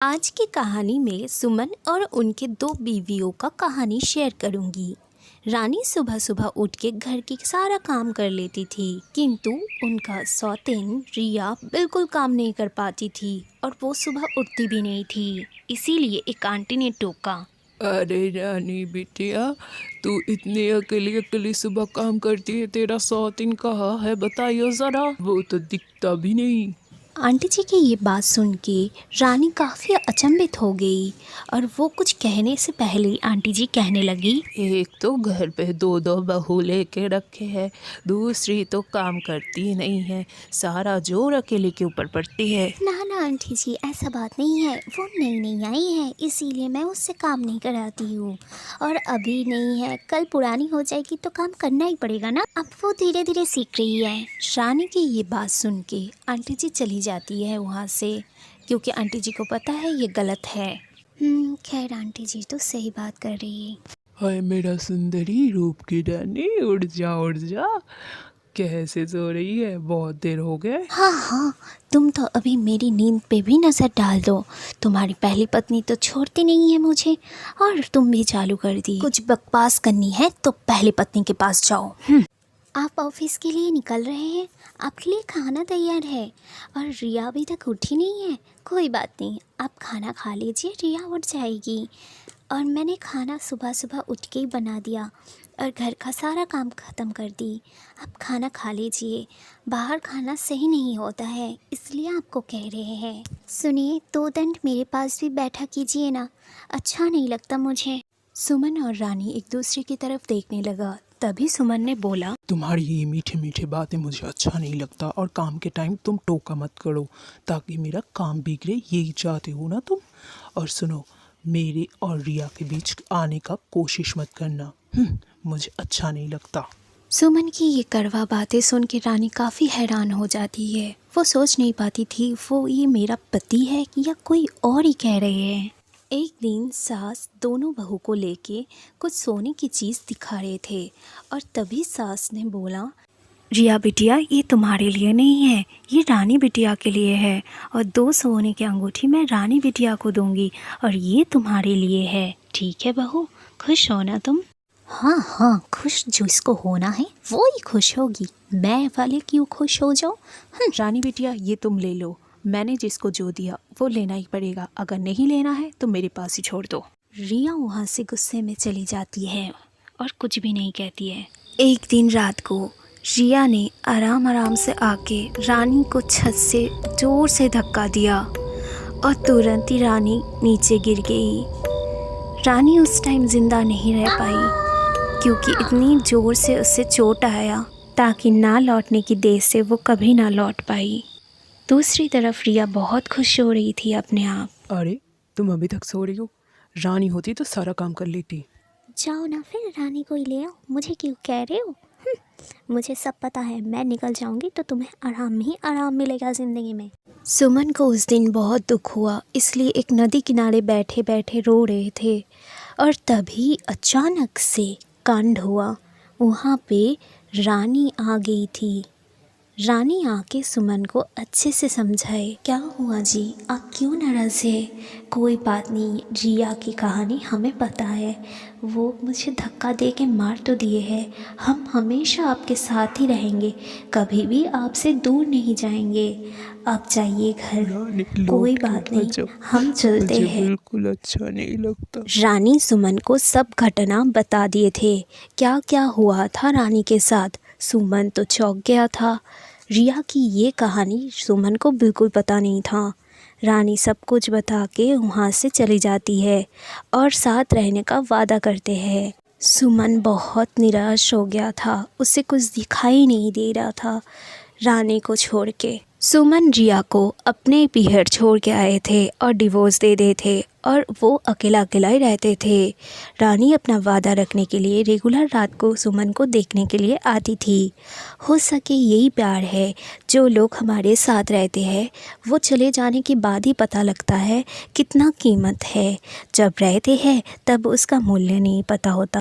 आज की कहानी में सुमन और उनके दो बीवियों का कहानी शेयर करूंगी। रानी सुबह सुबह उठ के घर की सारा काम कर लेती थी, किंतु उनका सौतेन रिया बिल्कुल काम नहीं कर पाती थी और वो सुबह उठती भी नहीं थी। इसीलिए एक आंटी ने टोका, अरे रानी बिटिया, तू इतनी अकेली अकेली सुबह काम करती है, तेरा सौतीन कहाँ है बताइयो जरा, वो तो दिखता भी नहीं। आंटी जी की ये बात सुन के रानी काफ़ी अचंभित हो गई और वो कुछ कहने से पहले आंटी जी कहने लगी, एक तो घर पे दो दो बहू लेके रखे हैं, दूसरी तो काम करती नहीं है, सारा जोर अकेले के ऊपर पड़ती है। ना आंटी जी, ऐसा बात नहीं है। वो नई आई है, इसीलिए मैं उससे काम नहीं कराती हूँ। और अभी नहीं है, कल पुरानी हो जाएगी तो काम करना ही पड़ेगा ना। अब वो धीरे धीरे सीख रही है। रानी की ये बात सुन के आंटी जी चली जाती है वहाँ से, क्योंकि आंटी जी को पता है ये गलत है। खैर आंटी जी तो सही बात कर रही है। हाय मेरा सुंदरी रूप की रानी, उठ जा, कैसे सो रही है, बहुत देर हो गए। हाँ, तुम तो अभी मेरी नींद पे भी नज़र डाल दो। तुम्हारी पहली पत्नी तो छोड़ती नहीं है मुझे, और तुम भी चालू कर दी। कुछ बकवास करनी है तो पहली पत्नी के पास जाओ। आप ऑफिस के लिए निकल रहे हैं, आपके लिए खाना तैयार है और रिया अभी तक उठी नहीं है। कोई बात नहीं, आप खाना खा लीजिए, रिया उठ जाएगी। और मैंने खाना सुबह सुबह उठ के ही बना दिया और घर का सारा काम ख़त्म कर दी। आप खाना खा लीजिए, बाहर खाना सही नहीं होता है, इसलिए आपको कह रहे हैं। सुनिए, 2 दंड मेरे पास भी बैठा कीजिए ना, अच्छा नहीं लगता मुझे। सुमन और रानी एक दूसरे की तरफ देखने लगा। तभी सुमन ने बोला, तुम्हारी ये मीठे मीठे बातें मुझे अच्छा नहीं लगता, और काम के टाइम तुम टोका मत करो ताकि मेरा काम बिगड़े, यही चाहते हो ना तुम। और सुनो, मेरे और रिया के बीच आने का कोशिश मत करना, मुझे अच्छा नहीं लगता। सुमन की ये कड़वा बातें सुन के रानी काफ़ी हैरान हो जाती है। वो सोच नहीं पाती थी वो ये मेरा पति है या कोई और ही कह रहे हैं। एक दिन सास दोनों बहू को लेके कुछ सोने की चीज़ दिखा रहे थे और तभी सास ने बोला, रिया बिटिया, ये तुम्हारे लिए नहीं है, ये रानी बिटिया के लिए है, और 2 सोने की अंगूठी मैं रानी बिटिया को दूंगी और ये तुम्हारे लिए है। ठीक है बहू, खुश हो ना तुम? हाँ, खुश जिसको होना है वो ही खुश होगी, मैं वाले क्यों खुश हो जाऊँ। रानी बिटिया, ये तुम ले लो, मैंने जिसको जो दिया वो लेना ही पड़ेगा, अगर नहीं लेना है तो मेरे पास ही छोड़ दो। रिया वहाँ से गुस्से में चली जाती है और कुछ भी नहीं कहती है। एक दिन रात को रिया ने आराम से आके रानी को छत से जोर से धक्का दिया और तुरंत ही रानी नीचे गिर गई। रानी उस टाइम जिंदा नहीं रह पाई क्योंकि इतनी ज़ोर से उसे चोट आया ताकि ना लौटने की देर से वो कभी ना लौट पाई। दूसरी तरफ रिया बहुत खुश हो रही थी अपने आप। अरे तुम अभी तक सो रही हो, रानी होती तो सारा काम कर लेती। जाओ ना फिर, रानी को ही ले आओ, मुझे क्यों कह रहे हो। मुझे सब पता है, मैं निकल जाऊंगी तो तुम्हें आराम ही आराम मिलेगा ज़िंदगी में। सुमन को उस दिन बहुत दुख हुआ, इसलिए एक नदी किनारे बैठे बैठे रो रहे थे और तभी अचानक से कांड हुआ। वहाँ पे रानी आ गई थी। रानी आके सुमन को अच्छे से समझाए, क्या हुआ जी, आप क्यों नाराज़ है? कोई बात नहीं, रिया की कहानी हमें पता है, वो मुझे धक्का दे के मार तो दिए है, हम हमेशा आपके साथ ही रहेंगे, कभी भी आपसे दूर नहीं जाएंगे। आप जाइए घर, कोई बात नहीं, हम चलते हैं। बिल्कुल अच्छा नहीं लगता। रानी सुमन को सब घटना बता दिए थे, क्या क्या हुआ था रानी के साथ। सुमन तो चौंक गया था। रिया की ये कहानी सुमन को बिल्कुल पता नहीं था। रानी सब कुछ बता के वहाँ से चली जाती है और साथ रहने का वादा करते हैं। सुमन बहुत निराश हो गया था, उसे कुछ दिखाई नहीं दे रहा था रानी को छोड़ के। सुमन रिया को अपने पीहर छोड़ के आए थे और डिवोर्स दे दे थे और वो अकेला अकेला ही रहते थे। रानी अपना वादा रखने के लिए रेगुलर रात को सुमन को देखने के लिए आती थी। हो सके यही प्यार है, जो लोग हमारे साथ रहते हैं वो चले जाने के बाद ही पता लगता है कितना कीमत है, जब रहते हैं तब उसका मूल्य नहीं पता होता।